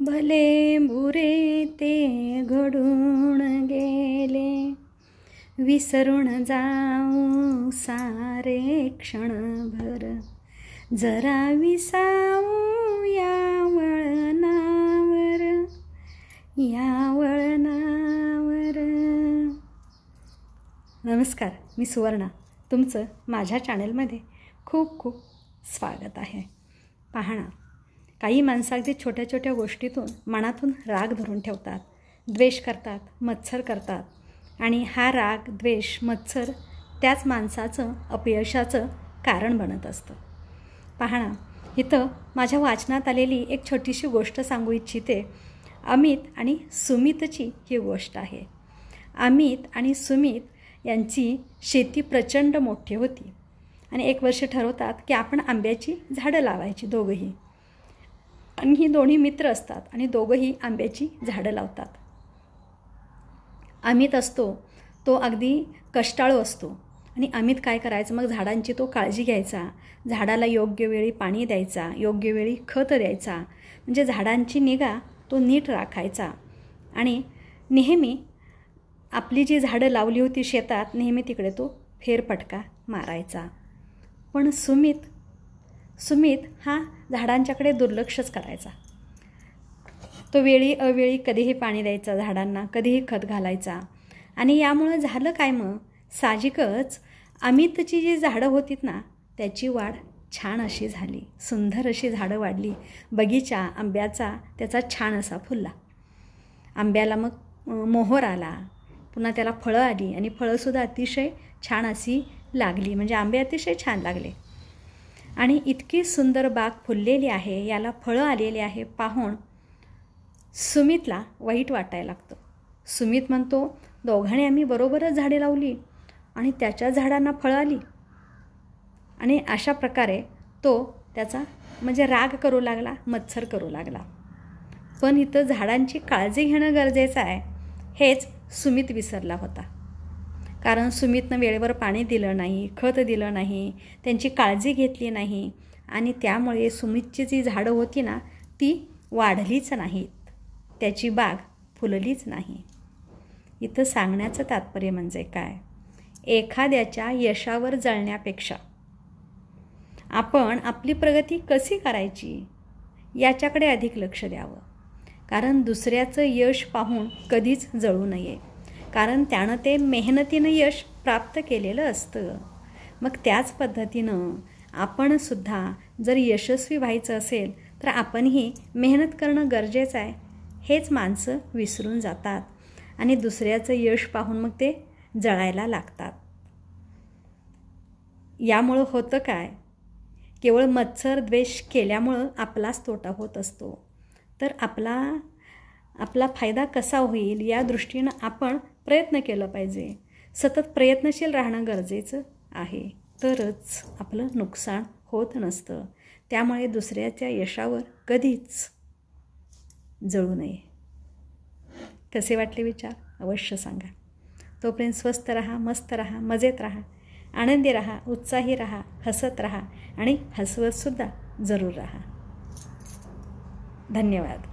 भले बुरे ते घडून गेले, विसरून जाऊ सारे क्षणभर, जरा विसावू या वळणावर, या वळणावर. नमस्कार, मी सुवर्णा. तुमचं माझ्या चॅनलमध्ये खूप खूप स्वागत आहे. पहा ना, काही माणसं अगदी छोट्या छोट्या गोष्टीतून मनातून राग धरून ठेवतात, द्वेष करतात, मत्सर करतात आणि हा राग, द्वेष, मत्सर त्याच माणसाचं अपयशाचं कारण बनत असतं. पहा ना, इथं माझ्या वाचनात आलेली एक छोटीशी गोष्ट सांगू इच्छिते. अमित आणि सुमितची ही गोष्ट आहे. अमित आणि सुमित यांची शेती प्रचंड मोठी होती आणि एक वर्ष ठरवतात की आपण आंब्याची झाडं लावायची दोघंही. आणि ही दोन्ही मित्र असतात आणि दोघंही आंब्याची झाडं लावतात. अमित असतो तो अगदी कष्टाळू असतो आणि अमित काय करायचं, मग झाडांची तो काळजी घ्यायचा, झाडाला योग्य वेळी पाणी द्यायचा, योग्य वेळी खत द्यायचा, म्हणजे झाडांची निगा तो नीट राखायचा. आणि नेहमी आपली जी झाडं लावली होती शेतात, नेहमी तिकडे तो फेरफटका मारायचा. पण सुमित हा झाडांच्याकडे दुर्लक्षच करायचा. तो वेळी अवेळी कधीही पाणी द्यायचा झाडांना, कधीही खत घालायचा. आणि यामुळं झालं काय, मग साहजिकच अमितची जी झाडं होतीत ना, त्याची वाढ छान अशी झाली, सुंदर अशी झाडं वाढली. बगीचा आंब्याचा त्याचा छान असा फुलला. आंब्याला मग मोहर आला, पुन्हा त्याला फळं आली आणि फळंसुद्धा अतिशय छान अशी लागली, म्हणजे आंबे अतिशय छान लागले. आणि इतकी सुंदर बाग फुललेली आहे, याला फळं आलेली आहे पाहून सुमितला वाईट वाटायला लागतं. सुमित म्हणतो, दोघांनी आम्ही बरोबरच झाडे लावली आणि त्याच्या झाडांना फळं आली. आणि अशा प्रकारे तो त्याचा म्हणजे राग करू लागला, मत्सर करू लागला. पण इथं झाडांची काळजी घेणं गरजेचं आहे हेच सुमित विसरला होता. कारण सुमितनं वेळेवर पाणी दिलं नाही, खत दिलं नाही, त्यांची काळजी घेतली नाही आणि त्यामुळे सुमितची जी झाडं होती ना, ती वाढलीच नाहीत, त्याची बाग फुललीच नाही. इथं सांगण्याचं तात्पर्य म्हणजे काय, एखाद्याच्या यशावर जळण्यापेक्षा आपण आपली प्रगती कशी करायची याच्याकडे अधिक लक्ष द्यावं. कारण दुसऱ्याचं यश पाहून कधीच जळू नये, कारण त्यानं ते मेहनतीनं यश प्राप्त केलेलं असतं. मग त्याच पद्धतीनं आपणसुद्धा जर यशस्वी व्हायचं असेल तर आपणही मेहनत करणं गरजेचं आहे, हेच माणसं विसरून जातात आणि दुसऱ्याचं यश पाहून मग ते जळायला लागतात. यामुळं होतं काय, केवळ मत्सर द्वेष केल्यामुळं आपलाच तोटा होत असतो. तर आपला फायदा कसा होईल या दृष्टीनं आपण प्रयत्न केलं पाहिजे. सतत प्रयत्नशील राहणं गरजेचं आहे, तरच आपलं नुकसान होत नसतं. त्यामुळे दुसऱ्याच्या यशावर कधीच जळू नये. कसे वाटले विचार अवश्य सांगा. तोपर्यंत स्वस्त राहा, मस्त राहा, मजेत राहा, आनंदी राहा, उत्साही राहा, हसत राहा आणि हसवतसुद्धा जरूर राहा. धन्यवाद.